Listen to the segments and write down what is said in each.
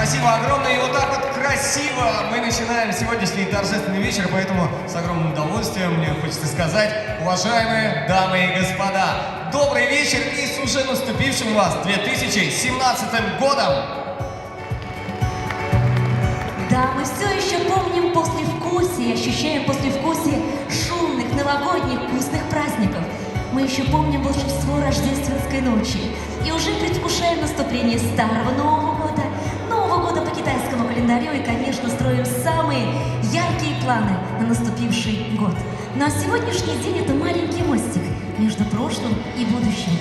Спасибо огромное. И вот так вот красиво мы начинаем сегодняшний торжественный вечер, поэтому с огромным удовольствием мне хочется сказать, уважаемые дамы и господа, добрый вечер и с уже наступившим вас 2017 годом! Да, мы все еще помним послевкусие, ощущаем послевкусие шумных, новогодних, вкусных праздников. Мы еще помним волшебство рождественской ночи и уже предвкушаем наступление старого Нового года по китайскому календарю и, конечно, строим самые яркие планы на наступивший год. Но сегодняшний день – это маленький мостик между прошлым и будущим.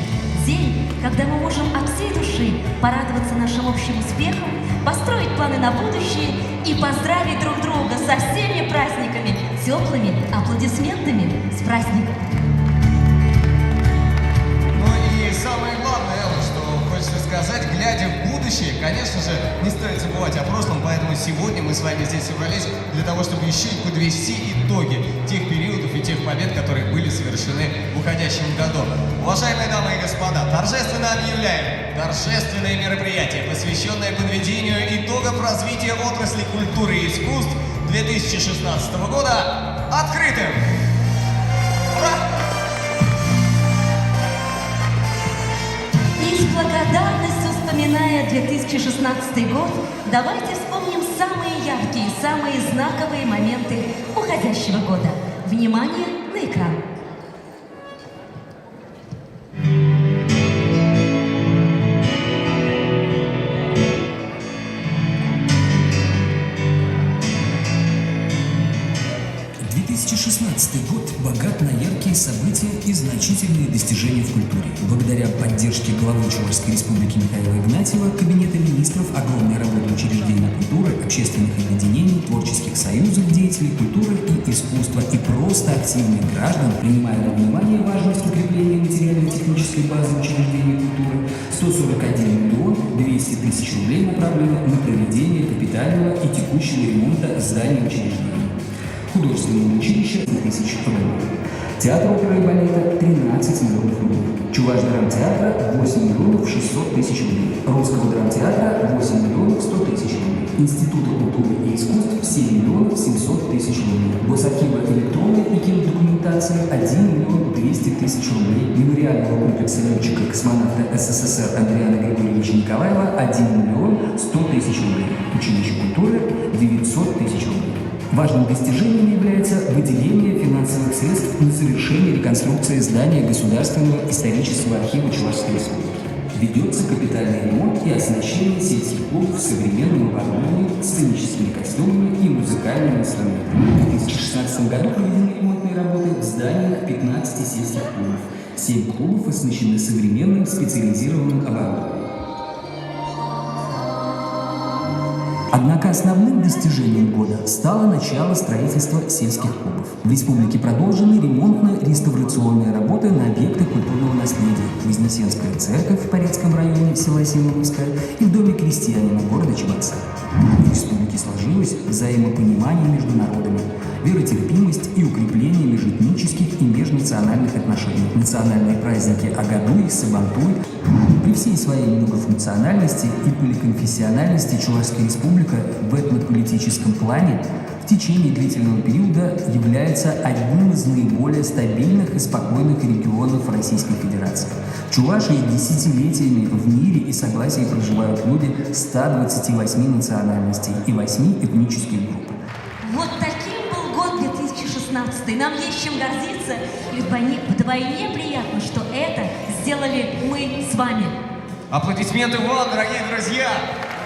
День, когда мы можем от всей души порадоваться нашим общим успехам, построить планы на будущее и поздравить друг друга со всеми праздниками, теплыми аплодисментами с праздником. Ну и самое главное, что хочется сказать, глядя в будущее, конечно же, не стоит забывать о прошлом, поэтому сегодня мы с вами здесь собрались для того, чтобы еще и подвести итоги тех периодов и тех побед, которые были совершены в уходящем году. Уважаемые дамы и господа, торжественно объявляем торжественное мероприятие, посвященное подведению итогов развития отрасли культуры и искусств 2016 года, открытым! Ура! И с благодарностью, вспоминая 2016 год, давайте вспомним самые яркие, самые знаковые моменты уходящего года. Внимание на экран! Год богат на яркие события и значительные достижения в культуре. Благодаря поддержке главы Чувашской республики Михаила Игнатьева, Кабинета министров, огромной работы учреждений культуры, общественных объединений, творческих союзов, деятелей культуры и искусства и просто активных граждан, принимая во внимание важность укрепления материально-технической базы учреждений культуры, 141 миллион 200 тысяч рублей направлены на проведение капитального и текущего ремонта зданий учреждений. Художественное училище 1000 рублей. Театр оперы и балета 13 миллионов рублей. Чуваш-драмтеатра 8 миллионов 600 тысяч рублей. Русского драмтеатра 8 миллионов 100 тысяч рублей. Института культуры и искусств 7 миллионов 700 тысяч рублей. Госархива электронной и кинодокументации 1 миллион 200 тысяч рублей. Мемориального комплекса летчика-космонавта СССР Андриана Григорьевича Николаева 1 миллион 100 тысяч рублей. Училище культуры 900 тысяч рублей. Важным достижением является выделение финансовых средств на совершение реконструкции здания Государственного исторического архива Чувашской республики. Ведется капитальный ремонт и оснащение сельских клубов современным оборудованием, сценическими костюмами и музыкальными инструментами. В 2016 году проведены ремонтные работы в зданиях 15 сельских клубов. 7 клубов оснащены современным специализированным оборудованием. Однако основным достижением года стало начало строительства сельских клубов. В республике продолжены ремонтно-реставрационные работы на объектах культурного наследия: Вознесенская церковь в Порецком районе села Семеновская и в доме крестьянина города Чебоксар. В республике сложилось взаимопонимание между народами, веротерпимость и укрепление межэтнических и межнациональных отношений. Национальные праздники Агадуй, Сабантуй. При всей своей многофункциональности и поликонфессиональности Чувашская республика в этнополитическом плане в течение длительного периода является одним из наиболее стабильных и спокойных регионов Российской Федерации. В Чувашии десятилетиями в мире и согласии проживают люди 128 национальностей и 8 этнических групп. Вот таким был год 2016. Нам есть чем гордиться. И вдвойне приятно, что это сделали мы с вами. Аплодисменты вам, дорогие друзья!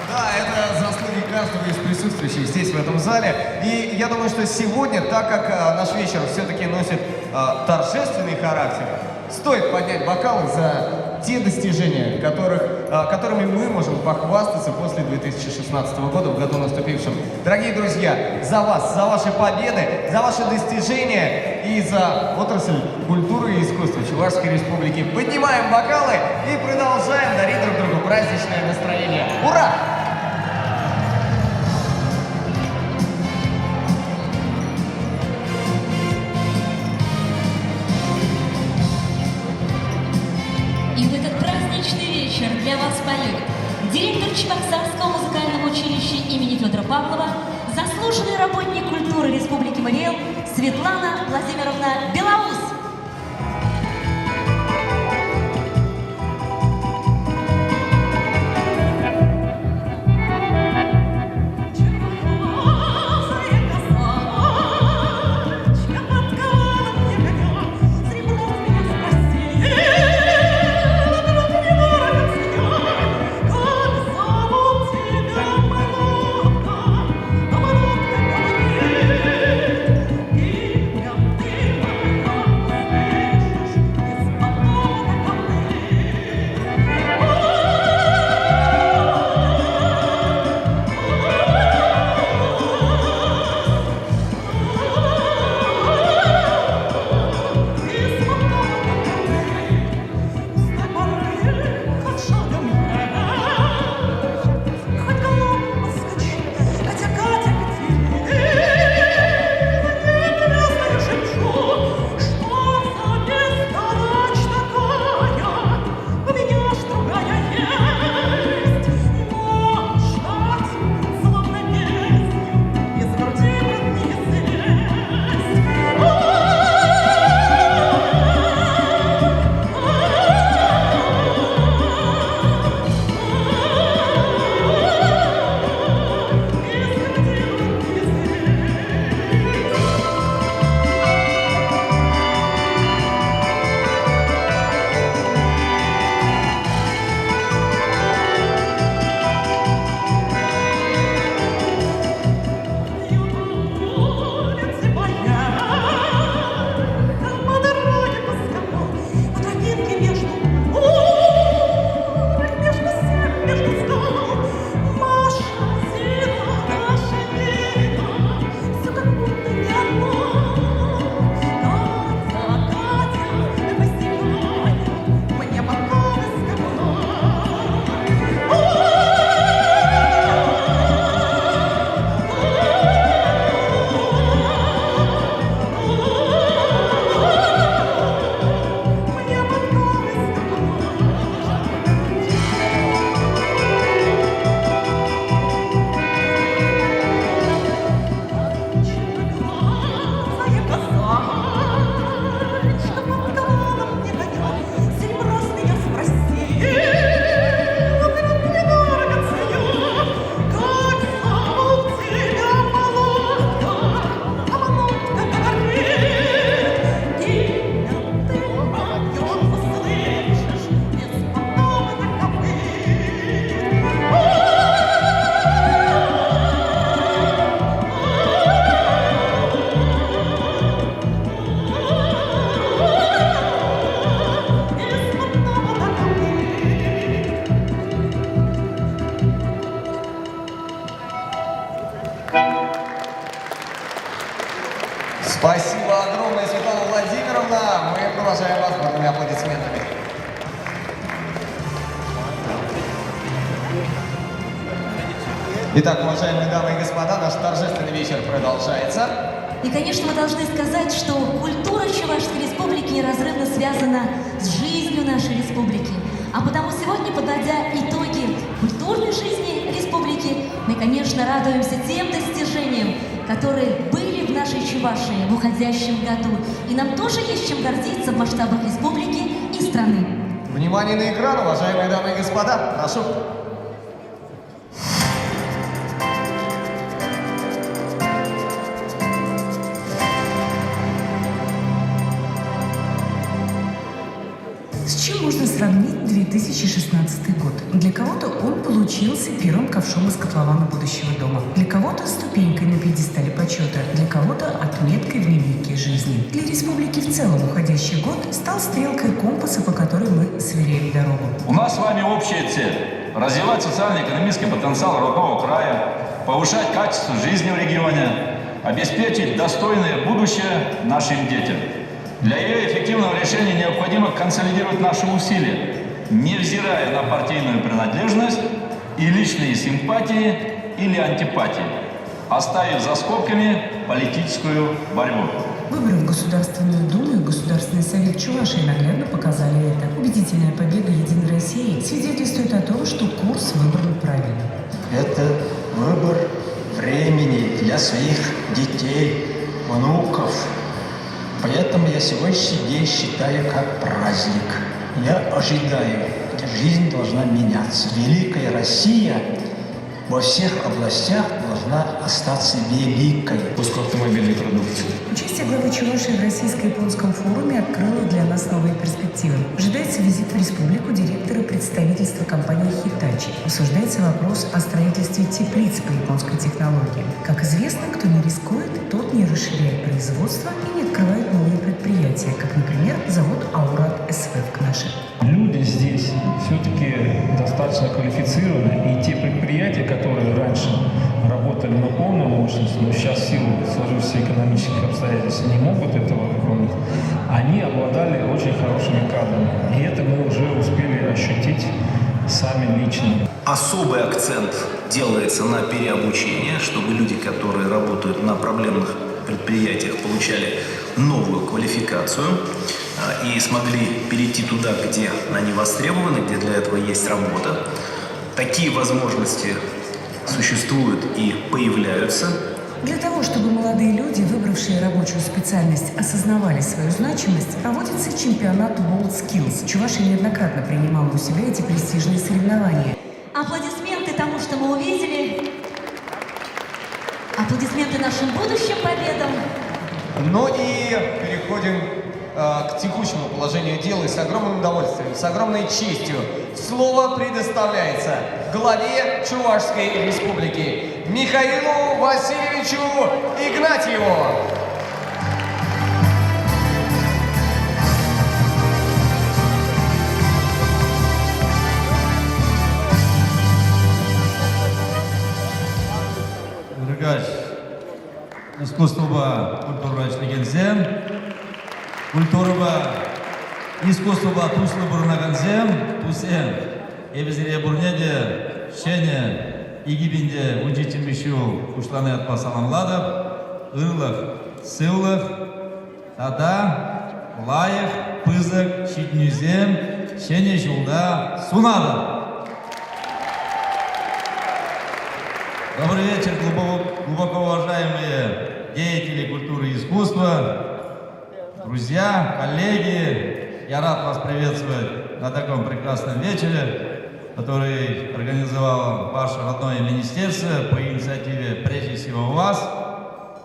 Да, это заслуги каждого из присутствующих здесь, в этом зале. И я думаю, что сегодня, так как наш вечер все-таки носит торжественный характер, стоит поднять бокалы за те достижения, которыми мы можем похвастаться после 2016 года, в году наступившем. Дорогие друзья, за вас, за ваши победы, за ваши достижения и за отрасль культуры и искусства Чувашской республики. Поднимаем бокалы и продолжаем дарить друг другу праздничное настроение. Ура! И в этот праздничный вечер для вас поет директор Чебоксарского музыкального училища Федора Павлова, заслуженный работник культуры Республики Мариэл Светлана Владимировна Белоус. Спасибо огромное, Светлана Владимировна. Мы продолжаем вас бурными аплодисментами. Итак, уважаемые дамы и господа, наш торжественный вечер продолжается. И, конечно, мы должны сказать, что культура Чувашской Республики неразрывно связана с жизнью нашей республики. А потому сегодня, подводя итоги культурной жизни республики, мы, конечно, радуемся тем достижениям, которые были в нашей Чувашии в уходящем году. И нам тоже есть чем гордиться в масштабах республики и страны. Внимание на экран, уважаемые дамы и господа. Прошу. С чем можно сравнить 2016 год? Для кого-то он получился первым ковшом из котлована будущего дома. Для кого-то ступенькой на пьедестале почета. Для кого-то отметкой в дневнике жизни. Для республики в целом уходящий год стал стрелкой компаса, по которой мы сверяем дорогу. У нас с вами общая цель – развивать социально-экономический потенциал родного края, повышать качество жизни в регионе, обеспечить достойное будущее нашим детям. Для ее эффективного решения необходимо консолидировать наши усилия, невзирая на партийную принадлежность и личные симпатии или антипатии, оставив за скобками политическую борьбу. Выборы в Государственную Думу и Государственный совет Чувашии наглядно показали это. Убедительная победа Единой России свидетельствует о том, что курс выбран правильно. Это выбор времени для своих детей, внуков. Поэтому я сегодняшний день считаю как праздник. Я ожидаю, жизнь должна меняться. Великая Россия во всех областях должна остаться великой. Пускоавтомобильной продукции. Участие главы Чувашии в российско-японском форуме открыло для нас новые перспективы. Ожидается визит в республику директора представительства компании «Хитачи». Обсуждается вопрос о строительстве теплиц по японской технологии. Как известно, кто не рискует, тот не расширяет производство и не открывает новые предприятия, как, например, завод «Аурат СВ» в Кнаше. Люди здесь все-таки достаточно квалифицированы, и те предприятия, которые раньше работали на полную мощность, но сейчас в силу сложившихся экономических обстоятельств не могут этого выполнить, они обладали очень хорошими кадрами. И это мы уже успели ощутить сами лично. Особый акцент делается на переобучение, чтобы люди, которые работают на проблемных предприятиях, получали новую квалификацию и смогли перейти туда, где они востребованы, где для этого есть работа. Такие возможности существуют и появляются. Для того, чтобы молодые люди, выбравшие рабочую специальность, осознавали свою значимость, проводится чемпионат WorldSkills. Чувашия неоднократно принимала у себя эти престижные соревнования. Аплодисменты тому, что мы увидели. Аплодисменты нашим будущим победам. Ну и переходим к текущему положению дела. И с огромным удовольствием, с огромной честью слово предоставляется главе Чувашской Республики Михаилу Васильевичу Игнатьеву. Искусство культуры члегензем, культура искусство туслы бурнагензем, тусем, эбизире бурнеде, шене, игибинде, унчичимишу, ушланы от пасаламладов, ырлах, сыллах, тада, лаях, пызак, щитнюзем, шене жулда, сунада. Добрый вечер, глубоко уважаемые деятели культуры и искусства, друзья, коллеги. Я рад вас приветствовать на таком прекрасном вечере, который организовало ваше родное министерство по инициативе прежде всего вас.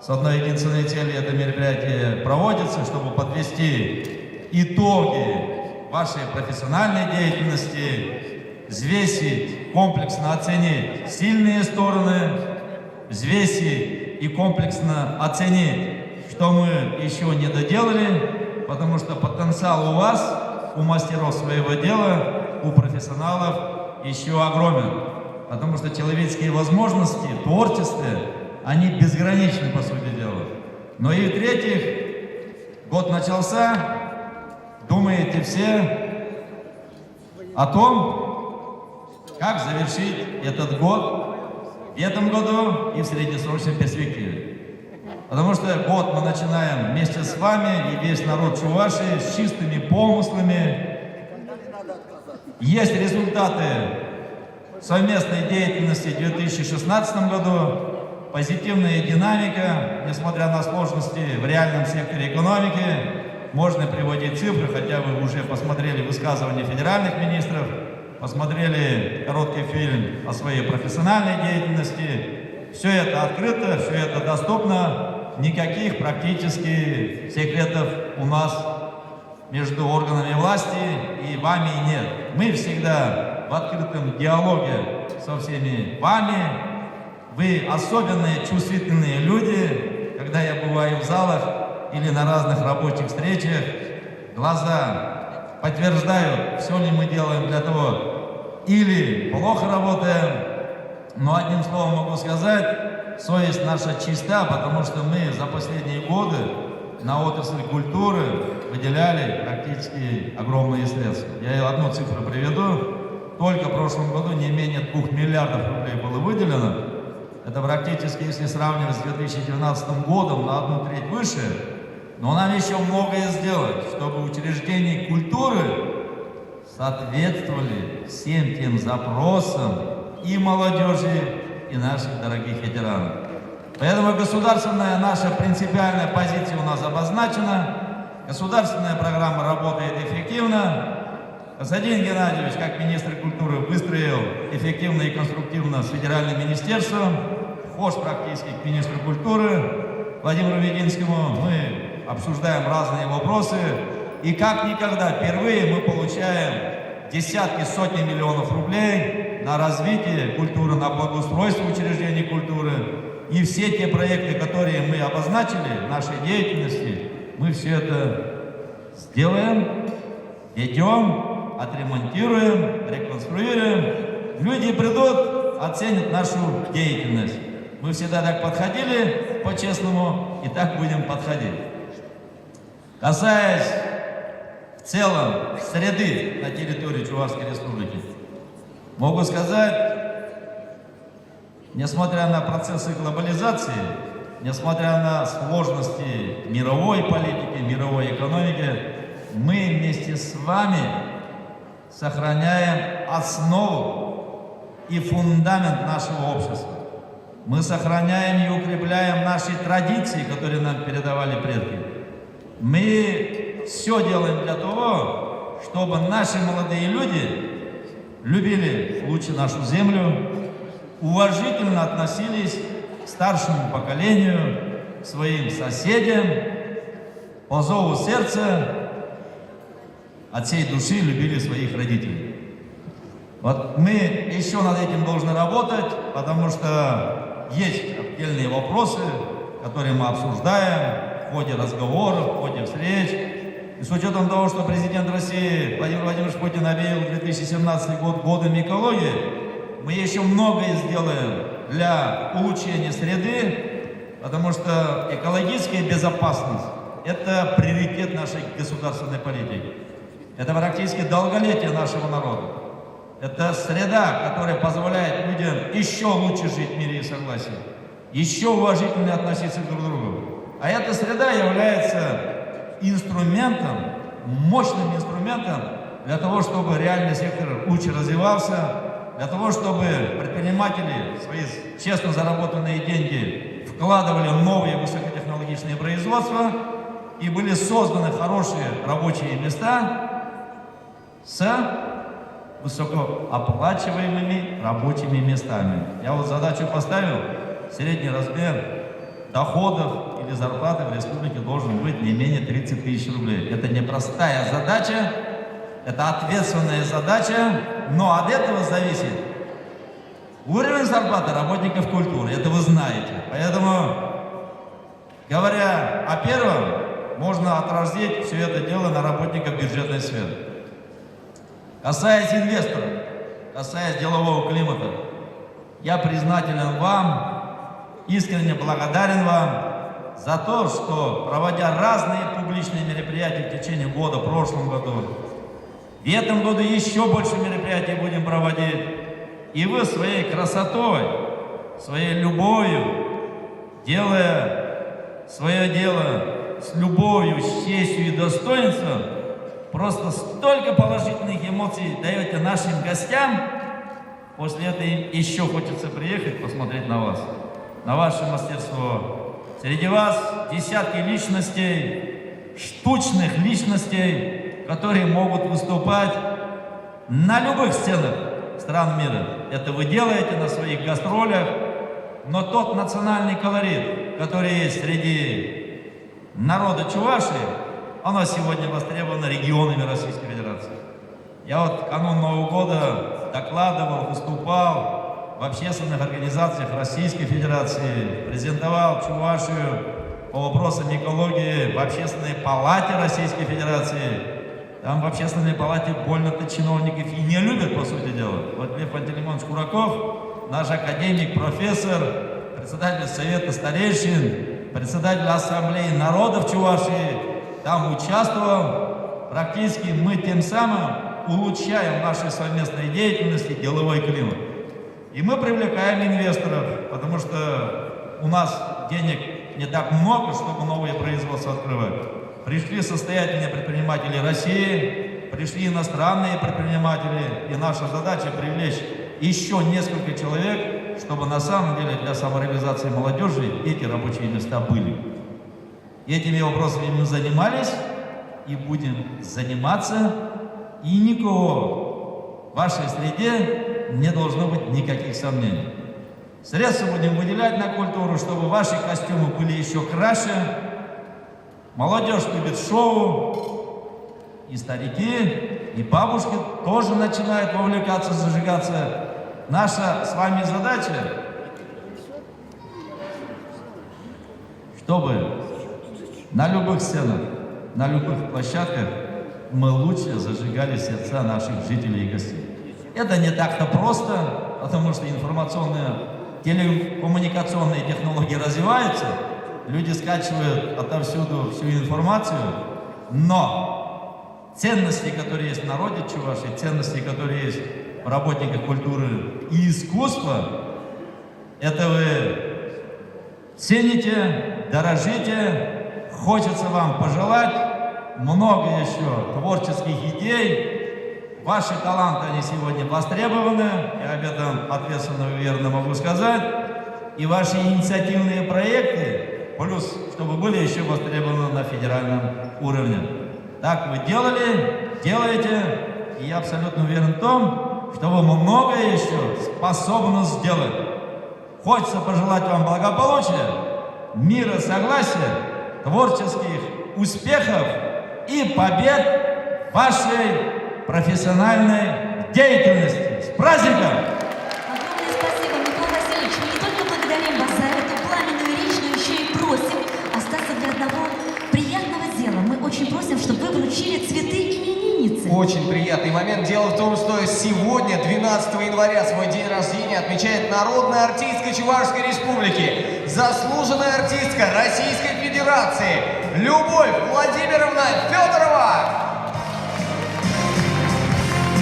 С одной единственной целью это мероприятие проводится, чтобы подвести итоги вашей профессиональной деятельности, взвесить, комплексно оценить сильные стороны, взвесить и комплексно оценить, что мы еще не доделали, потому что потенциал у вас, у мастеров своего дела, у профессионалов еще огромен. Потому что человеческие возможности, творчество, они безграничны, по сути дела. Но и в-третьих, год начался, думаете все о том, как завершить этот год в этом году и в среднесрочной перспективе. Потому что год мы начинаем вместе с вами и весь народ Чувашии с чистыми помыслами. Есть результаты совместной деятельности в 2016 году, позитивная динамика, несмотря на сложности в реальном секторе экономики. Можно приводить цифры, хотя вы уже посмотрели высказывания федеральных министров, посмотрели короткий фильм о своей профессиональной деятельности. Все это открыто, все это доступно. Никаких практически секретов у нас между органами власти и вами нет. Мы всегда в открытом диалоге со всеми вами. Вы особенные, чувствительные люди. Когда я бываю в залах или на разных рабочих встречах, глаза подтверждают, все ли мы делаем для того, или плохо работаем. Но одним словом могу сказать, совесть наша чиста, потому что мы за последние годы на отрасль культуры выделяли практически огромные средства. Я одну цифру приведу. Только в прошлом году не менее 2 миллиардов рублей было выделено. Это практически, если сравнивать с 2019 годом, на 1/3 выше. Но нам еще многое сделать, чтобы учреждения культуры соответствовали всем тем запросам и молодежи, и наших дорогих ветеранов. Поэтому государственная наша принципиальная позиция у нас обозначена. Государственная программа работает эффективно. Константин Геннадьевич, как министр культуры, выстроил эффективно и конструктивно с федеральным министерством. Вхож практически к министру культуры Владимиру Вединскому. Мы обсуждаем разные вопросы. И как никогда впервые мы получаем десятки, сотни миллионов рублей на развитие культуры, на благоустройство учреждений культуры. И все те проекты, которые мы обозначили в нашей деятельности, мы все это сделаем, ведем, отремонтируем, реконструируем. Люди придут, оценят нашу деятельность. Мы всегда так подходили по-честному и так будем подходить. Касаясь в целом среды на территории Чувашской Республики, могу сказать, несмотря на процессы глобализации, несмотря на сложности мировой политики, мировой экономики, мы вместе с вами сохраняем основу и фундамент нашего общества. Мы сохраняем и укрепляем наши традиции, которые нам передавали предки. Мы все делаем для того, чтобы наши молодые люди любили лучше нашу землю, уважительно относились к старшему поколению, к своим соседям, по зову сердца, от всей души любили своих родителей. Вот мы еще над этим должны работать, потому что есть отдельные вопросы, которые мы обсуждаем в ходе разговоров, в ходе встреч. И с учетом того, что президент России Владимир Владимирович Путин объявил 2017 год годом экологии, мы еще многое сделаем для улучшения среды, потому что экологическая безопасность – это приоритет нашей государственной политики. Это практически долголетие нашего народа. Это среда, которая позволяет людям еще лучше жить в мире и согласии, еще уважительнее относиться друг к другу. А эта среда является инструментом, мощным инструментом для того, чтобы реальный сектор лучше развивался, для того, чтобы предприниматели свои честно заработанные деньги вкладывали в новые высокотехнологичные производства и были созданы хорошие рабочие места с высокооплачиваемыми рабочими местами. Я вот задачу поставил, средний размер доходов или зарплаты в республике должен быть не менее 30 тысяч рублей. Это непростая задача, это ответственная задача, но от этого зависит уровень зарплаты работников культуры. Это вы знаете. Поэтому, говоря о первом, можно отразить все это дело на работников бюджетной сферы. Касаясь инвесторов, касаясь делового климата, я признателен вам, искренне благодарен вам за то, что, проводя разные публичные мероприятия в течение года, в прошлом году, в этом году еще больше мероприятий будем проводить, и вы своей красотой, своей любовью, делая свое дело с любовью, с честью и достоинством, просто столько положительных эмоций даете нашим гостям, после этого им еще хочется приехать посмотреть на вас, на ваше мастерство. Среди вас десятки личностей, штучных личностей, которые могут выступать на любых сценах стран мира. Это вы делаете на своих гастролях, но тот национальный колорит, который есть среди народа Чувашии, оно сегодня востребовано регионами Российской Федерации. Я вот канун Нового года докладывал, выступал в общественных организациях Российской Федерации, презентовал Чувашию по вопросам экологии в Общественной палате Российской Федерации. Там в Общественной палате больно-то чиновников и не любят, по сути дела. Вот Лев Пантелеймонович Кураков, наш академик, профессор, председатель Совета старейшин, председатель Ассамблеи народов Чувашии, там участвовал. Практически мы тем самым улучшаем в нашей совместной деятельности деловой климат. И мы привлекаем инвесторов, потому что у нас денег не так много, чтобы новые производства открывать. Пришли состоятельные предприниматели России, пришли иностранные предприниматели, и наша задача привлечь еще несколько человек чтобы на самом деле для самореализации молодежи эти рабочие места были. И этими вопросами мы занимались и будем заниматься, и никого в вашей среде не должно быть никаких сомнений. Средства будем выделять на культуру, чтобы ваши костюмы были еще краше. Молодежь любит шоу, и старики, и бабушки тоже начинают вовлекаться, зажигаться. Наша с вами задача, чтобы на любых сценах, на любых площадках мы лучше зажигали сердца наших жителей и гостей. Это не так-то просто, потому что информационные, телекоммуникационные технологии развиваются, люди скачивают отовсюду всю информацию, но ценности, которые есть в народе Чувашии, ценности, которые есть в работниках культуры и искусства, это вы цените, дорожите. Хочется вам пожелать много еще творческих идей. Ваши таланты, они сегодня востребованы, я об этом ответственно и уверенно могу сказать. И ваши инициативные проекты, плюс, чтобы были еще востребованы на федеральном уровне. Так вы делали, делаете, и я абсолютно уверен в том, что вы многое еще способны сделать. Хочется пожелать вам благополучия, мира, согласия, творческих успехов и побед в вашей профессиональной деятельности. С праздником! Огромное спасибо, Микола Васильевич. Мы не только благодарим вас за эту пламенную речь, но еще и просим остаться для одного приятного дела. Мы очень просим, чтобы вы вручили цветы имениннице. Очень приятный момент. Дело в том, что сегодня, 12 января, свой день рождения отмечает народная артистка Чувашской Республики, заслуженная артистка Российской Федерации Любовь Владимировна Федорова.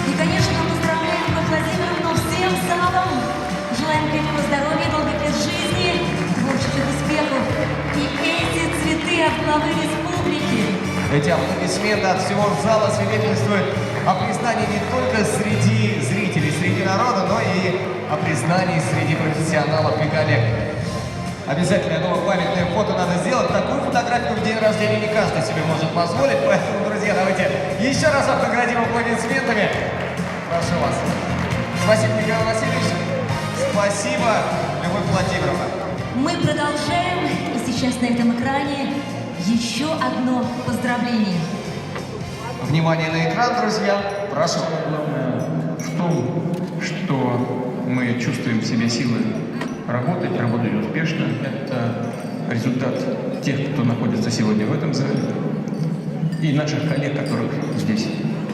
И, конечно, мы поздравляем Любовь Владимировну всем залом. Желаем крепкого здоровья, долгих лет жизни, творческих успехов. И эти цветы от главы республики. Эти аплодисменты от всего зала свидетельствуют о признании не только среди зрителей, среди народа, но и о признании среди профессионалов и коллег. Обязательно, я думаю, памятное фото надо сделать. Такую фотографию в день рождения не каждый себе может позволить, поэтому, друзья, давайте еще раз наградим аплодисментами. Прошу вас. Спасибо, Михаил Васильевич. Спасибо, Любовь Владимировна. Мы продолжаем, и сейчас на этом экране еще одно поздравление. Внимание на экран, друзья. Прошу. Главное в том, что мы чувствуем в себе силы работать успешно. Это результат тех, кто находится сегодня в этом зале, и наших коллег, которых здесь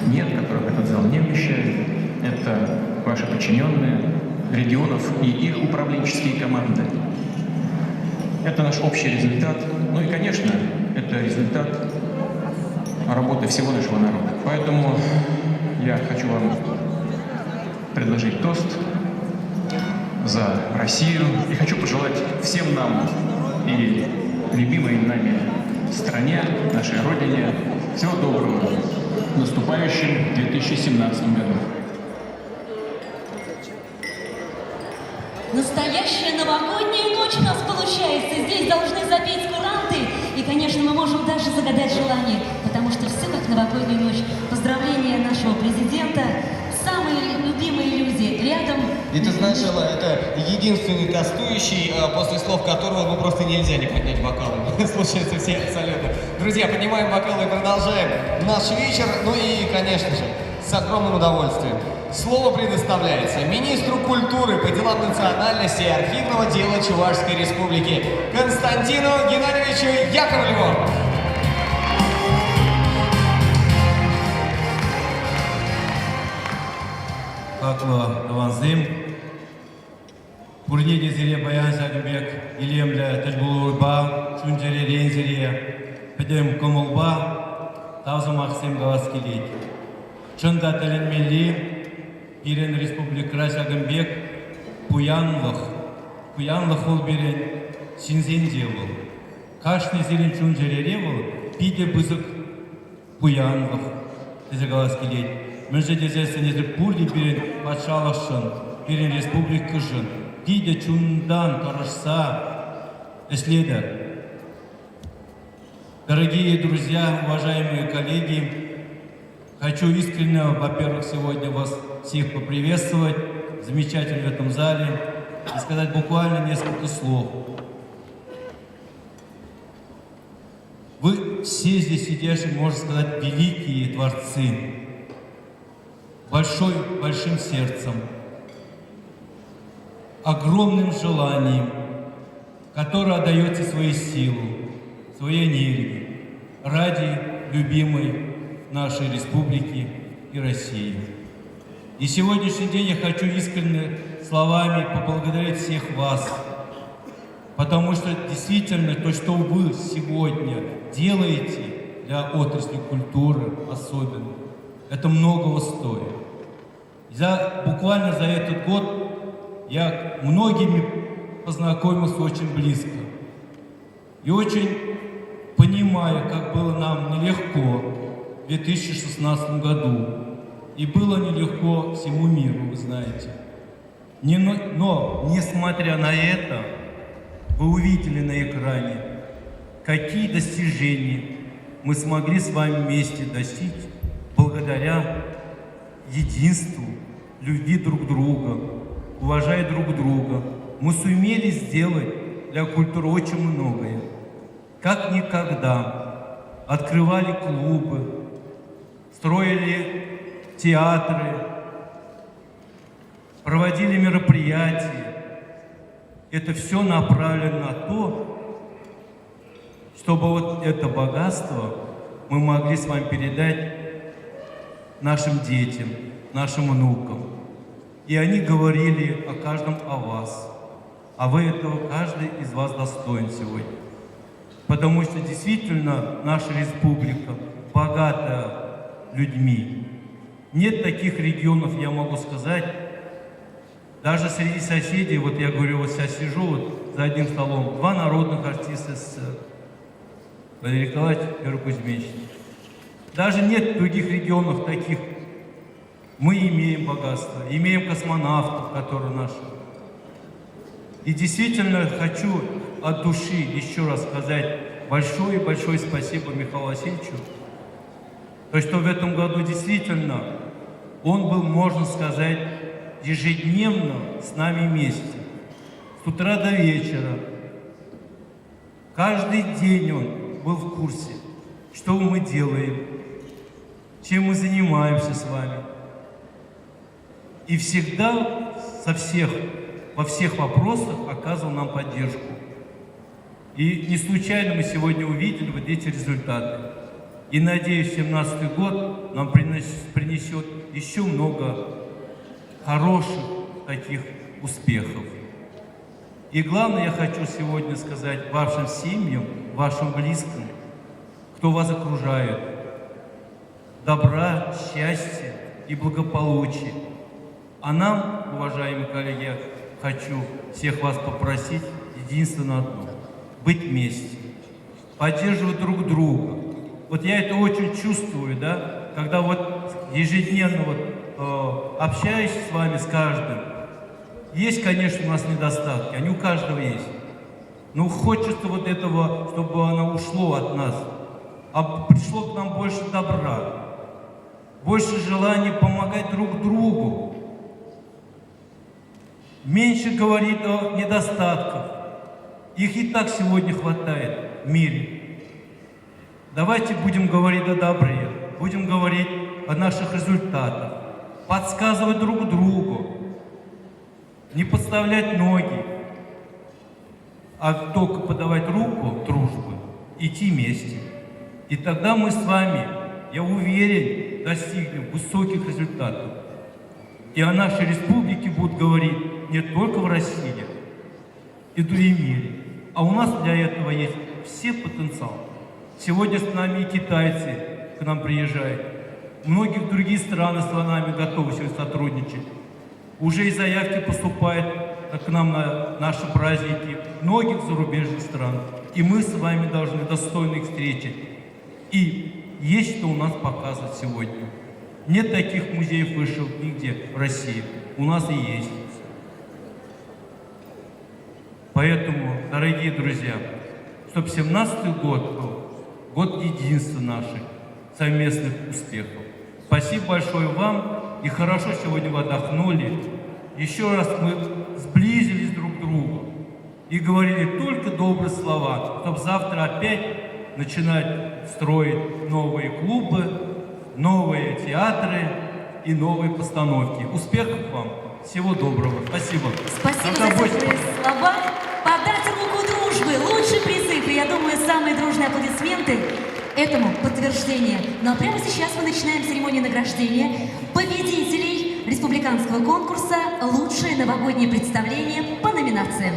нет, которых этот зал не вмещает. Это ваши подчиненные, регионов и их управленческие команды. Это наш общий результат. Ну и, конечно, это результат работы всего нашего народа. Поэтому я хочу вам предложить тост за Россию. И хочу пожелать всем нам и любимой нами стране, нашей Родине всего доброго в наступающем 2017 году. Настоящая новогодняя ночь у нас получается. Здесь должны запеть куранты. И, конечно, мы можем даже загадать желание, потому что все как новогоднюю ночь. Поздравления нашего президента, самые любимые люди рядом. И ты знаешь, Элла, это единственный тостующий, после слов которого ну просто нельзя не поднять бокалы. Случаются все абсолютно. Друзья, поднимаем бокалы и продолжаем наш вечер. Ну и, конечно же, с огромным удовольствием. Слово предоставляется министру культуры по делам национальности и архивного дела Чувашской Республики Константину Геннадьевичу Яковлеву. Акла Аванзим, Пурниди зире Баян Сагбек, Илемля Тажбулурба, Чунджере Рензире, Педем Комулба, Тавзу Максим Галаскилит. Чында Талин Милли, Ирен Республика Рашагамбек, Пуянлых ол берен Шинзенде был. Кашны зелен Чунджере был, Пиде Бызык Пуянлых, Тези Галаскилит. Мөже дезесін езіп бұрды берен патшалықшын, берен республика жын. Гиде Чундан Тарашса Эследер. Дорогие друзья, уважаемые коллеги, хочу искренне, во-первых, сегодня вас всех поприветствовать, замечательно в этом зале, и сказать буквально несколько слов. Вы все здесь сидящие, можно сказать, великие творцы, большим сердцем, огромным желанием, которое отдаете свою силу, своей энергии ради любимой нашей республики и России. И сегодняшний день я хочу искренне словами поблагодарить всех вас, потому что действительно то, что вы сегодня делаете для отрасли культуры особенно, это многого стоит. Буквально за этот год я многими познакомился очень близко. И очень понимаю, как было нам нелегко в 2016 году. И было нелегко всему миру, вы знаете. Но, несмотря на это, вы увидели на экране, какие достижения мы смогли с вами вместе достичь благодаря единству, любви друг к другу, уважая друг друга. Мы сумели сделать для культуры очень многое. Как никогда открывали клубы, строили театры, проводили мероприятия. Это все направлено на то, чтобы вот это богатство мы могли с вами передать нашим детям, нашим внукам. И они говорили о каждом о вас. А вы этого, каждый из вас достоин сегодня. Потому что действительно наша республика богата людьми. Нет таких регионов, я могу сказать, даже среди соседей, вот я говорю, вот я сижу вот за одним столом, два народных артиста СССР, Валерий Николаевич и Юрий Кузьмич. Даже нет других регионов таких. Мы имеем богатство, имеем космонавтов, которые наши. И действительно хочу от души еще раз сказать большое-большое спасибо Михаилу Васильевичу, то, что в этом году действительно он был, можно сказать, ежедневно с нами вместе, с утра до вечера. Каждый день он был в курсе, что мы делаем, чем мы занимаемся с вами. И всегда во всех вопросах оказывал нам поддержку. И не случайно мы сегодня увидели вот эти результаты. И надеюсь, 2017 год нам принесет еще много хороших таких успехов. И главное, я хочу сегодня сказать вашим семьям, вашим близким, кто вас окружает, добра, счастья и благополучия. А нам, уважаемые коллеги, я хочу всех вас попросить единственно одно – быть вместе, поддерживать друг друга. Вот я это очень чувствую, да, когда вот ежедневно вот, общаюсь с вами, с каждым. Есть, конечно, у нас недостатки, они у каждого есть. Но хочется вот этого, чтобы оно ушло от нас, а пришло к нам больше добра, больше желания помогать друг другу. Меньше говорит о недостатках. Их и так сегодня хватает в мире. Давайте будем говорить о добре, будем говорить о наших результатах, подсказывать друг другу, не подставлять ноги, а только подавать руку дружбы, идти вместе. И тогда мы с вами, я уверен, достигнем высоких результатов. И о нашей республике будут говорить не только в России и в мире, а у нас для этого есть все потенциалы. Сегодня с нами и китайцы к нам приезжают, многие другие страны с нами готовы сегодня сотрудничать. Уже и заявки поступают к нам на наши праздники многих зарубежных стран. И мы с вами должны достойно их встретить. И есть что у нас показывать сегодня. Нет таких музеев вышивок нигде в России. У нас и есть. Поэтому, дорогие друзья, чтобы 17-й год был год единства наших, совместных успехов. Спасибо большое вам, и хорошо сегодня вы отдохнули. Еще раз мы сблизились друг к другу и говорили только добрые слова, чтобы завтра опять начинать строить новые клубы, новые театры и новые постановки. Успехов вам! Всего доброго. Спасибо. Спасибо за теплые слова. Подать руку дружбы. Лучший призыв. И я думаю, самые дружные аплодисменты этому подтверждение. Ну а прямо сейчас мы начинаем церемонию награждения победителей республиканского конкурса «Лучшее новогоднее представление» по номинациям.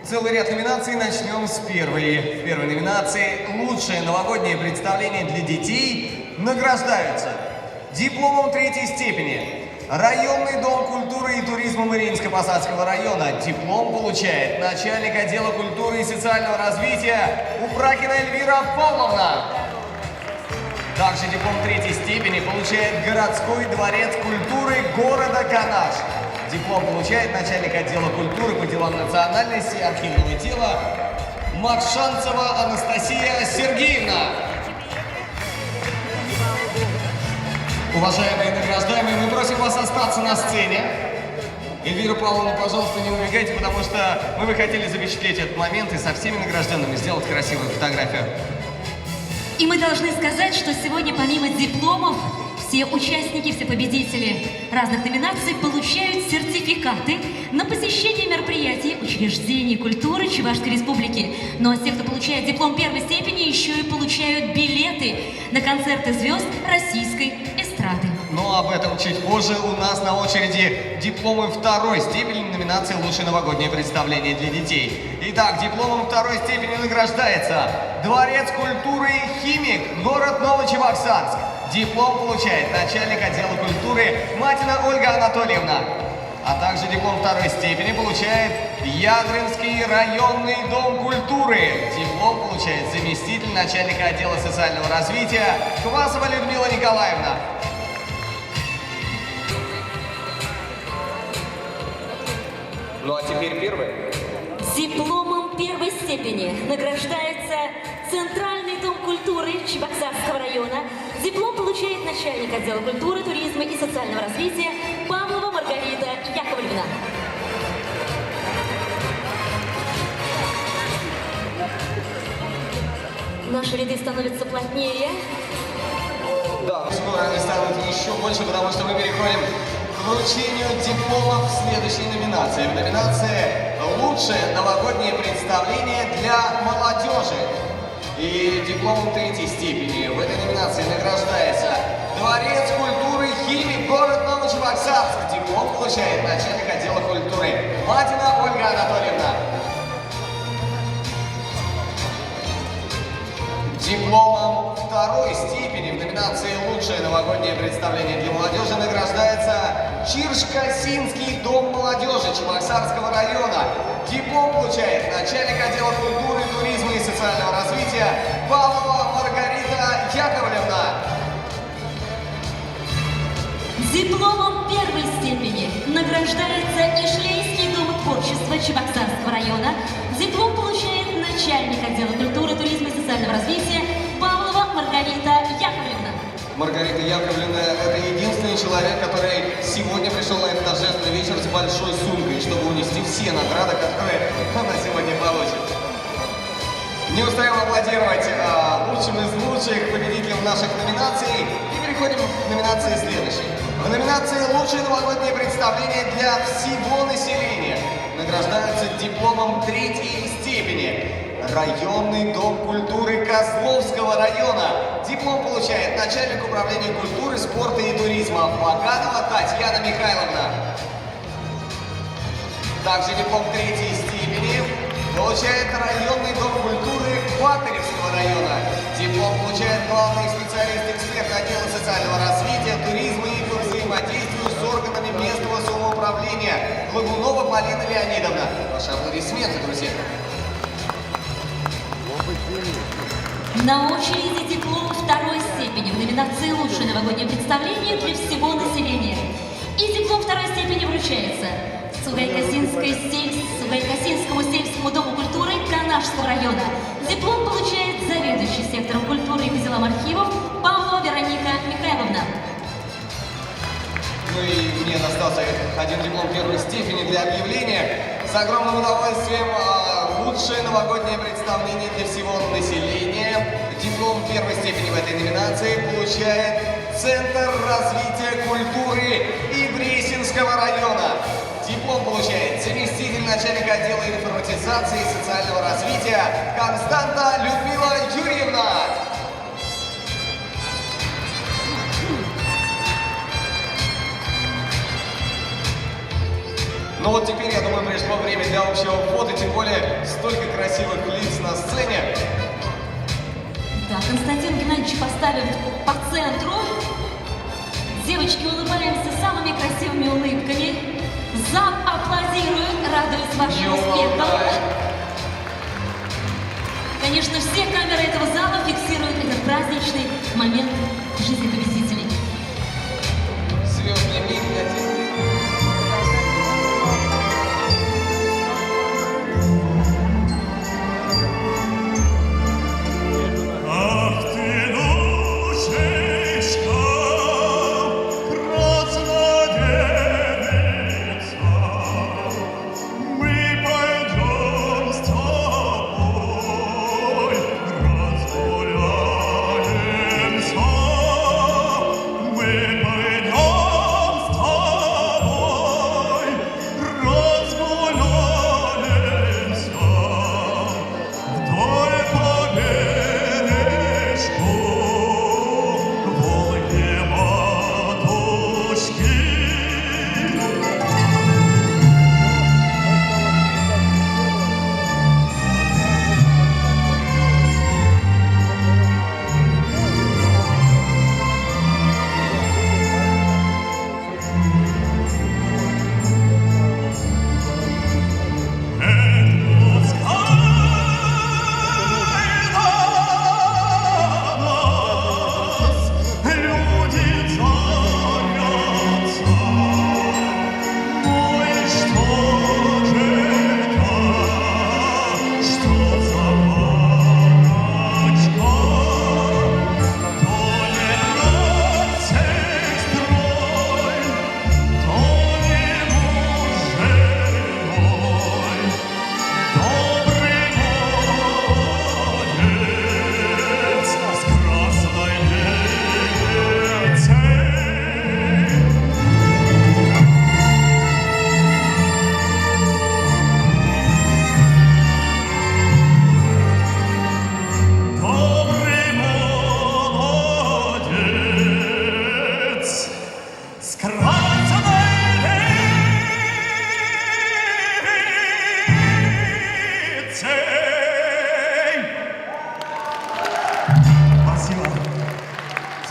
Целый ряд номинаций. Начнем с первой. В первой номинации «Лучшее новогоднее представление для детей» награждаются дипломом 3-й степени Районный дом культуры и туризма Мариинско-Посадского района. Диплом получает начальник отдела культуры и социального развития Упракина Эльвира Павловна. Также диплом 3-й степени получает городской дворец культуры города Канаш. Диплом получает начальник отдела культуры по делам национальности и архивного дела Макшанцева Анастасия Сергеевна. Уважаемые награждаемые, мы просим вас остаться на сцене. Эльвира Павловна, пожалуйста, не убегайте, потому что мы бы хотели запечатлеть этот момент и со всеми награжденными сделать красивую фотографию. И мы должны сказать, что сегодня помимо дипломов все участники, все победители разных номинаций получают сертификаты на посещение мероприятий учреждений культуры Чувашской Республики. Ну а те, кто получает диплом 1-й степени, еще и получают билеты на концерты звезд российской эстрады. Но об этом чуть позже. У нас на очереди дипломы 2-й степени номинации «Лучшее новогоднее представление для детей». Итак, дипломом 2-й степени награждается Дворец культуры «Химик», город Новочебоксарск. Диплом получает начальник отдела культуры Матина Ольга Анатольевна. А также диплом 2-й степени получает Ядринский районный дом культуры. Диплом получает заместитель начальника отдела социального развития Квасова Людмила Николаевна. Ну а теперь первый. Дипломом 1-й степени награждается Центральный дом культуры Чебоксарского района. Диплом получает начальник отдела культуры, туризма и социального развития Павлова Маргарита Яковлевна. Наши ряды становятся плотнее. Да, скоро они станут еще больше, потому что мы переходим к вручению дипломов в следующей номинации. В номинации «Лучшее новогоднее представление для молодежи». И дипломом 3-й степени в этой номинации награждается Дворец культуры «Химик», город Новочебоксарск. Диплом получает начальник отдела культуры Матина Ольга Анатольевна. Дипломом 2-й степени в номинации «Лучшее новогоднее представление для молодежи» награждается Чиршкасинский дом молодежи Чебоксарского района. Диплом получает начальник отдела культуры, туризма и социального развития Павлова Маргарита Яковлевна. Дипломом 1-й степени награждается Ишлейский дом творчества Чебоксарского района. Диплом получает начальник отдела культуры, туризма и социального развития Павлова Маргарита Яковлевна. Маргарита Яковлевна – это единственный человек, который сегодня пришел на этот торжественный вечер с большой сумкой, чтобы унести все награды, которые она сегодня получит. Не устаем аплодировать лучшим из лучших победителям наших номинаций. И переходим к номинации следующей. В номинации «Лучшее новогоднее представление для всего населения» награждаются дипломом 3-й степени Районный дом культуры Козловского района. Диплом получает начальник управления культуры, спорта и туризма Ваганова Татьяна Михайловна. Также диплом 3-й степени получает Районный дом культуры Батыревского района. Диплом получает главный специалист-эксперт отдела социального развития, туризма и по взаимодействию с органами местного самоуправления Лагунова Полина Леонидовна. Ваши аплодисменты, друзья. На очереди диплом 2-й степени в номинации «Лучшее новогоднее представление для всего населения». И диплом 2-й степени вручается Сугайкасинскому сельскому дому культуры Канашского района. Диплом получает заведующий сектором культуры и по делам архивов Павлова Вероника Михайловна. Ну и мне достался один диплом первой степени для объявления. С огромным удовольствием лучшее новогоднее представление для всего населения. Диплом первой степени в этой номинации получает Центр развития культуры Ивресинского района. Диплом получает заместитель начальника отдела информатизации и социального развития Константа Людмила Юрьевна. Ну вот теперь, я думаю, пришло время для общего фото, тем более столько красивых лиц на сцене. Да, Константин Геннадьевич поставим по центру. Девочки, улыбаемся самыми красивыми улыбками. Зал аплодирует, радуясь вашим успехам. Конечно, все камеры этого зала фиксируют этот праздничный момент в жизни победителей. Звездный миг для тех.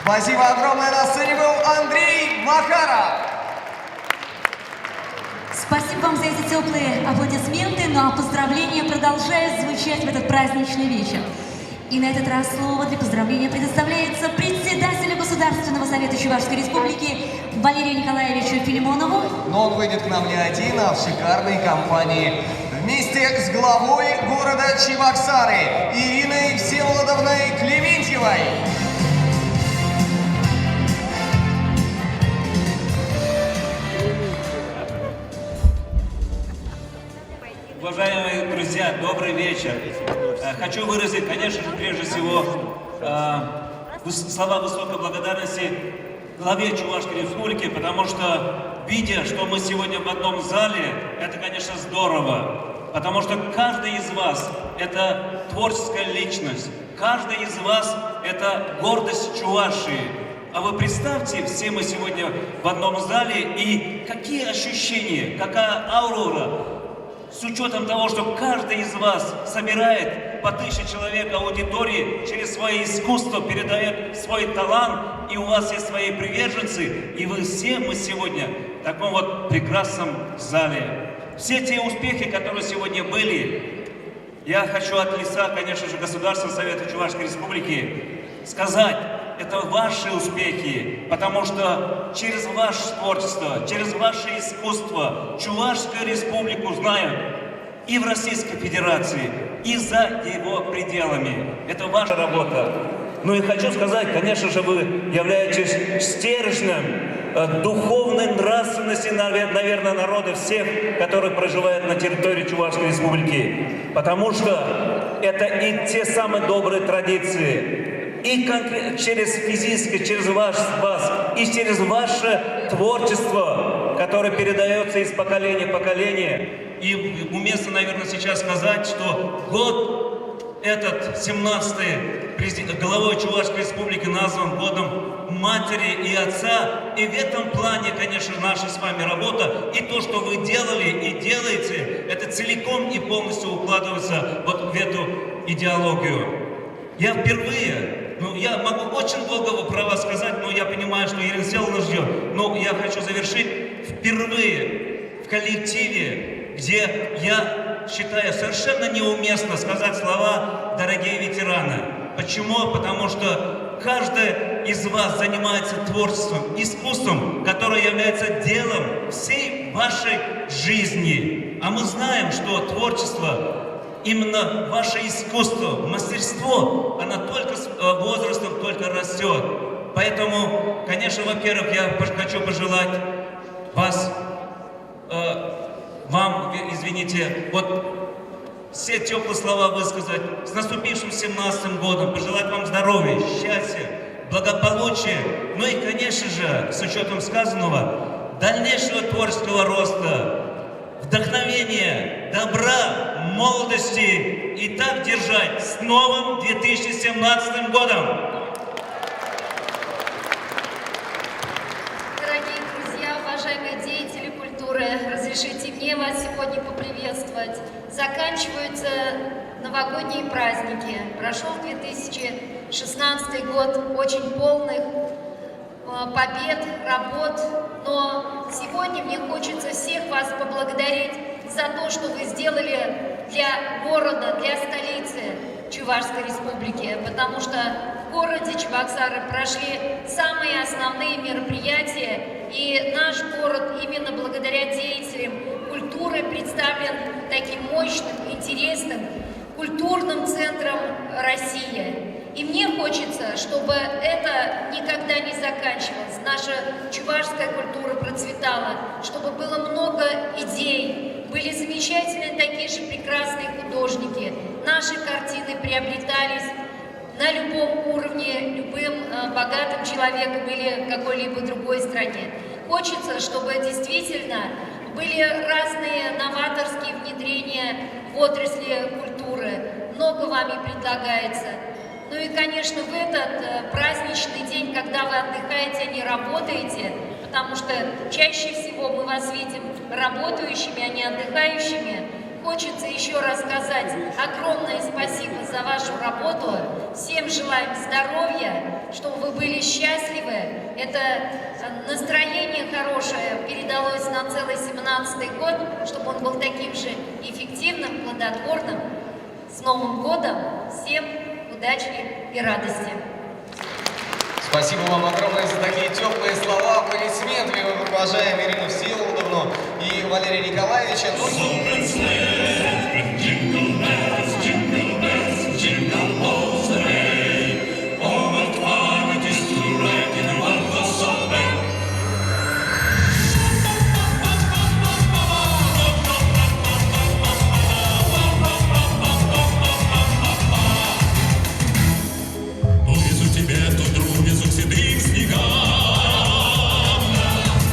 Спасибо огромное. На сцене был Андрей Макаров. Спасибо вам за эти теплые аплодисменты, ну а поздравления продолжают звучать в этот праздничный вечер. И на этот раз слово для поздравления предоставляется председателю Государственного совета Чувашской Республики Валерию Николаевичу Филимонову. Но он выйдет к нам не один, а в шикарной компании. Вместе с главой города Чебоксары Ириной Всеволодовной Клементьевой. Уважаемые друзья, добрый вечер. Хочу выразить, конечно же, прежде всего, слова высокой благодарности главе Чувашской Республики, потому что, видя, что мы сегодня в одном зале, это, конечно, здорово. Потому что каждый из вас – это творческая личность, каждый из вас – это гордость Чувашии. А вы представьте, все мы сегодня в одном зале, и какие ощущения, какая аура, с учетом того, что каждый из вас собирает по 1000 человек аудитории, через свое искусство передает свой талант, и у вас есть свои приверженцы, и вы все мы сегодня в таком вот прекрасном зале. Все те успехи, которые сегодня были, я хочу от лица, конечно же, Государственного совета Чувашской Республики сказать, это ваши успехи, потому что через ваше творчество, через ваше искусство Чувашскую республику знают и в Российской Федерации, и за его пределами. Это ваша работа. Ну и хочу сказать, конечно же, вы являетесь стержнем духовной нравственности, наверное, народа всех, которые проживают на территории Чувашской республики. Потому что это и те самые добрые традиции, и через физическое, через вас, и через ваше творчество, которое передается из поколения в поколение. И уместно, наверное, сейчас сказать, что год этот, 17-й, главой Чувашской республики назван годом матери и отца. И в этом плане, конечно, наша с вами работа, и то, что вы делали и делаете, это целиком и полностью укладывается вот в эту идеологию. Я впервые, я могу очень долго про вас сказать, но я понимаю, что Ирина Селовна ждет. Но я хочу завершить. Впервые в коллективе, где я считаю совершенно неуместно сказать слова «дорогие ветераны». Почему? Потому что каждый из вас занимается творчеством, искусством, которое является делом всей вашей жизни. А мы знаем, что творчество, именно ваше искусство, мастерство, оно только с возрастом только растет. Поэтому, конечно, во-первых, я хочу пожелать вам, извините, вот все теплые слова высказать, с наступившим 17-м годом, пожелать вам здоровья, счастья, благополучия, ну и, конечно же, с учетом сказанного, дальнейшего творческого роста, вдохновения, добра, молодости и так держать с новым 2017 годом! Дорогие друзья, уважаемые деятели культуры, разрешите мне вас сегодня поприветствовать. Заканчиваются новогодние праздники. Прошел 2016 год очень полных побед, работ, но сегодня мне хочется всех вас поблагодарить за то, что вы сделали для города, для столицы Чувашской республики, потому что в городе Чебоксары прошли самые основные мероприятия, и наш город именно благодаря деятелям культуры представлен таким мощным, интересным, культурным центром России. И мне хочется, чтобы это никогда не заканчивалось, наша чувашская культура процветала, чтобы было много идей, были замечательные такие же прекрасные художники, наши картины приобретались на любом уровне, любым богатым человеком или какой-либо другой стране. Хочется, чтобы действительно были разные новаторские внедрения в отрасли культуры, много вами предлагается. Ну и, конечно, в этот праздничный день, когда вы отдыхаете, а не работаете, потому что чаще всего мы вас видим работающими, а не отдыхающими, хочется еще раз сказать огромное спасибо за вашу работу. Всем желаем здоровья, чтобы вы были счастливы. Это настроение хорошее передалось на целый 17-й год, чтобы он был таким же эффективным, плодотворным. С Новым годом! Всем удачи и радости! Спасибо вам огромное за такие теплые слова. Аплодисменты, мы уважаем Ирину Всеволодовну и Валерия Николаевича.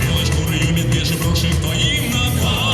Белой шкурою медвежий брошен к твоим ногам.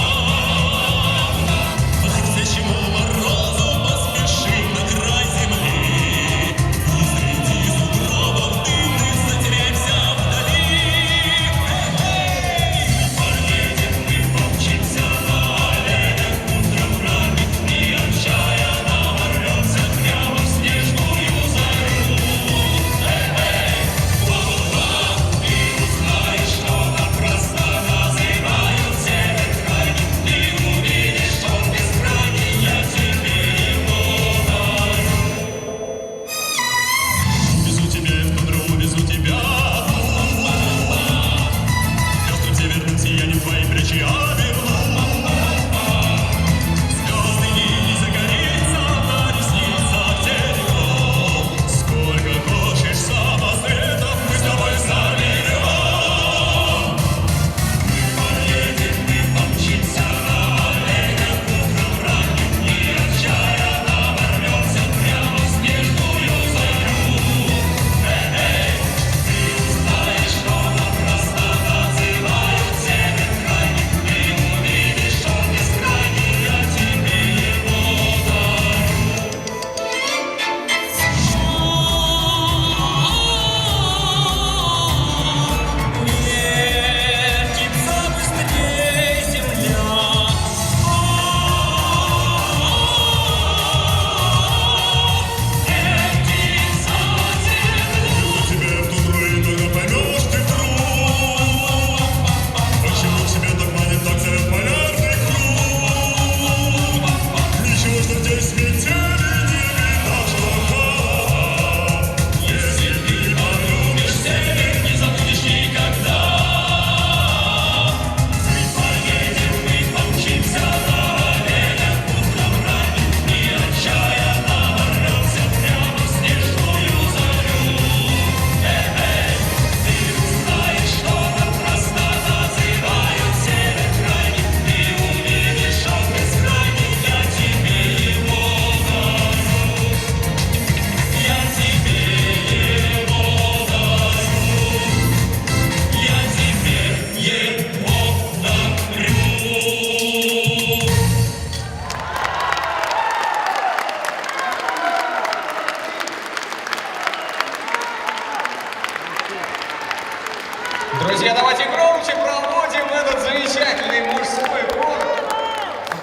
Друзья, давайте громче проводим этот замечательный мужской хор.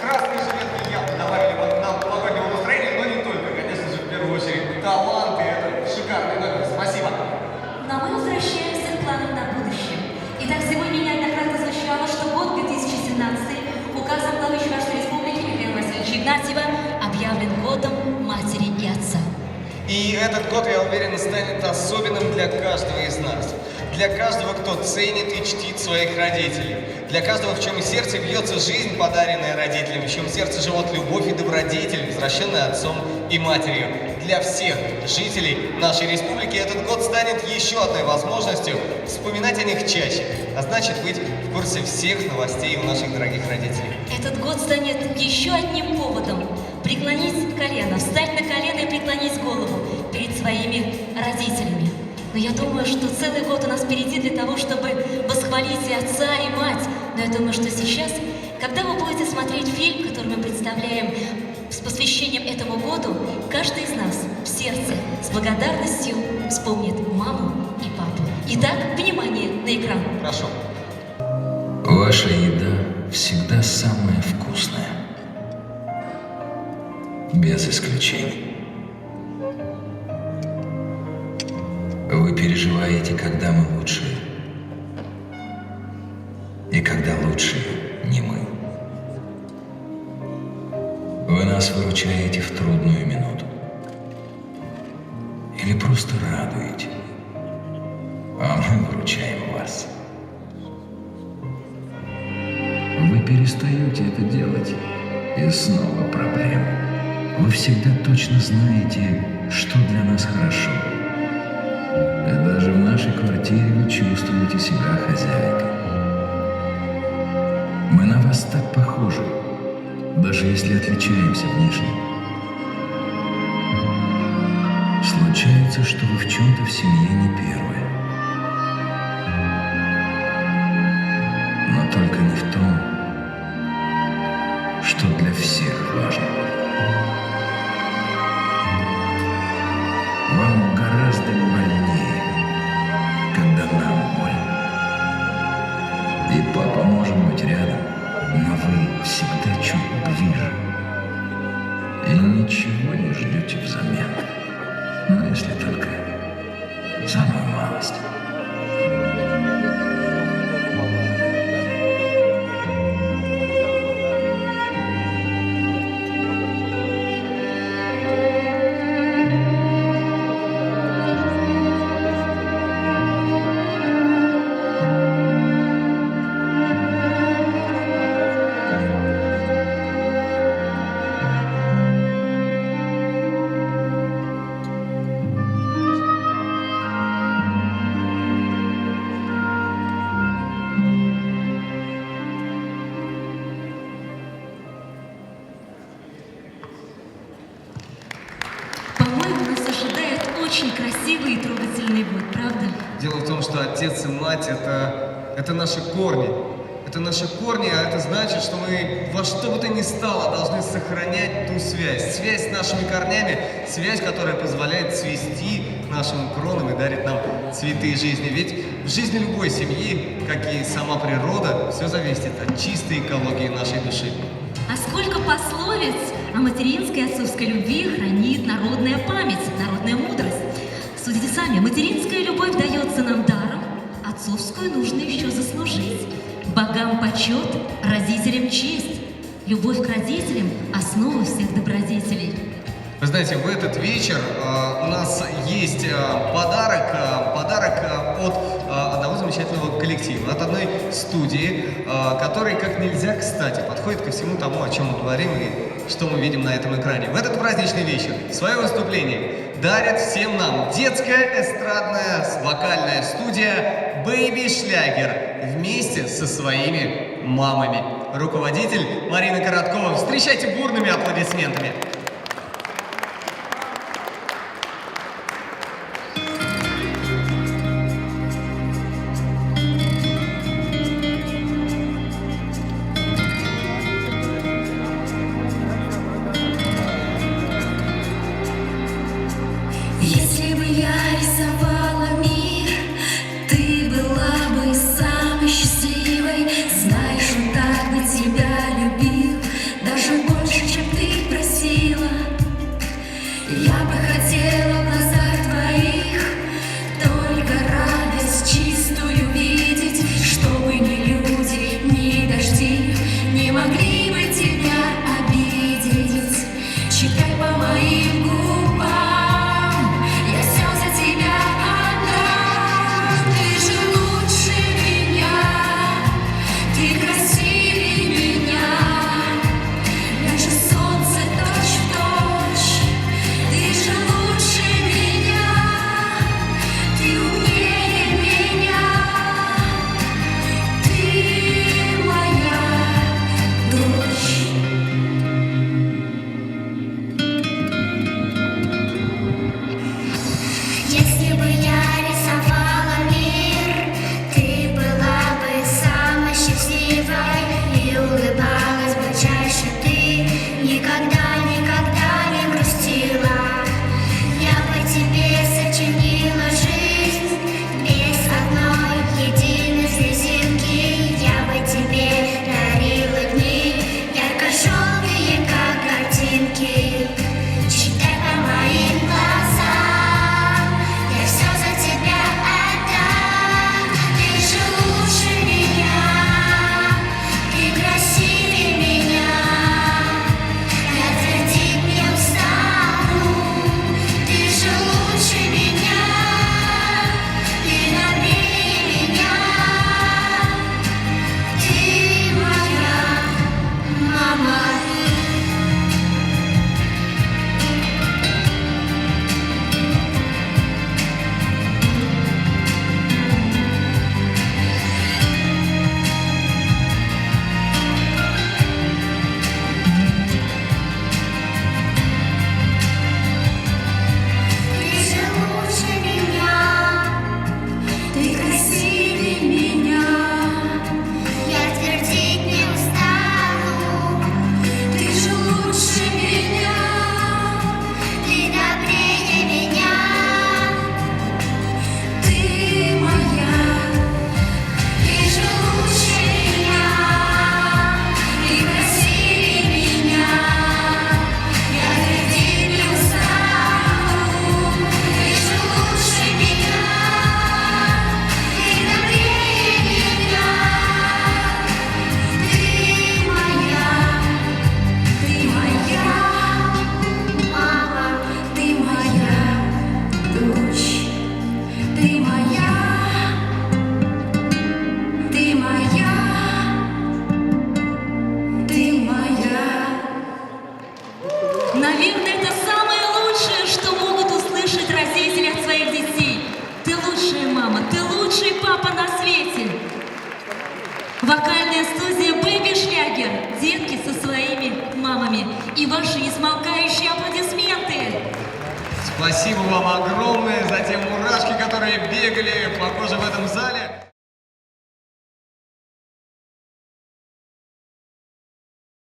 Красный жилет явно добавили нам новогоднего настроения, но не только. Конечно же, в первую очередь, таланты. Это шикарный номер. Спасибо. Но мы возвращаемся к планам на будущее. Итак, сегодня неоднократно звучало, что год 2017 указом главы Чувашской Республики Михаила Васильевича Игнатьева объявлен годом матери и отца. И этот год, я уверен, станет особенным для каждого из нас. Для каждого, кто ценит и чтит своих родителей. Для каждого, в чем сердце бьется жизнь, подаренная родителями, в чем сердце живет любовь и добродетель, возвращенная отцом и матерью. Для всех жителей нашей республики этот год станет еще одной возможностью вспоминать о них чаще, а значит быть в курсе всех новостей у наших дорогих родителей. Этот год станет еще одним поводом преклонить колено, встать на колено и преклонить голову перед своими родителями. Но я думаю, что целый год у нас впереди для того, чтобы восхвалить и отца, и мать. Но я думаю, что сейчас, когда вы будете смотреть фильм, который мы представляем с посвящением этому году, каждый из нас в сердце с благодарностью вспомнит маму и папу. Итак, внимание на экран. Прошу. Ваша еда всегда самая вкусная. Без исключений. Вы переживаете, когда мы лучшие. И когда лучшие не мы. Вы нас выручаете в трудную минуту. Или просто радуете. А мы выручаем вас. Вы перестаете это делать, и снова проблемы. Вы всегда точно знаете, что для нас хорошо. И даже в нашей квартире вы чувствуете себя хозяйкой. Мы на вас так похожи, даже если отличаемся внешне. Случается, что вы в чем-то в семье не первые. Но только не в том, что для всех важно. Вам гораздо больнее, когда нам больно. И папа может быть рядом, но вы всегда чуть ближе. И ничего не ждете взамен. Ну, если только самую малость. Очень красивый и трогательный год, правда? Дело в том, что отец и мать это наши корни. Это наши корни, а это значит, что мы во что бы то ни стало должны сохранять ту связь. Связь с нашими корнями, связь, которая позволяет цвести нашим кронам и дарит нам цветы жизни. Ведь в жизни любой семьи, как и сама природа, все зависит от чистой экологии нашей души. А сколько пословиц о материнской и отцовской любви хранит народная память, народная мудрость. Судите сами, материнская любовь дается нам даром, отцовскую нужно еще заслужить. Богам почет, родителям честь. Любовь к родителям – основа всех добродетелей. Вы знаете, в этот вечер у нас есть подарок от одного замечательного коллектива, от одной студии, который как нельзя кстати подходит ко всему тому, о чем мы говорим и что мы видим на этом экране. В этот праздничный вечер свое выступление дарит всем нам детская эстрадная вокальная студия «Бэйби Шлягер» вместе со своими мамами. Руководитель Марина Короткова. Встречайте бурными аплодисментами. Если бы я рисовала мир, ты была бы сам. Я бы хотела в глазах твоих только радость чистую видеть, чтобы ни люди, ни дожди не могли бы тебя обидеть. Читай по моим губам, я все за тебя отдам. Ты же лучше меня, ты красивее меня, даже солнце точь-в-точь. Ты же лучше меня, ты умнее меня, ты моя дочь. Если бы я рисовала мир, ты была бы самой счастливой и улыбалась бы чаще. Ты никогда, никогда не грустила. Я бы тебе сочинила жизнь без одной единой слезинки. Я бы тебе дарила дни ярко-желтые, как картинки. Читай по моим глазам, я все за тебя отдам. Ты же лучше меня, ты красивее меня, я твердить не устану. Ты же лучше меня, ты добрее меня, ты моя мама. Ты же лучше меня, ты красивее меня, я твердить не устану. Ты же лучше меня, ты добрее меня, ты моя. Ты же лучше меня, ты красивее меня, я твердить не устану. Ты же лучше меня, ты добрее меня, ты моя мама, ты моя дочь, ты моя, ты моя, ты моя. Наверное, это самое лучшее, что могут услышать родители от своих детей. Ты лучшая мама, ты лучший папа на свете. Вокальная студия «Бэби Шлягер». Детки со своими мамами. И ваши несмолкающие аплодисменты. Спасибо вам огромное за те мурашки, которые бегали по коже в этом зале.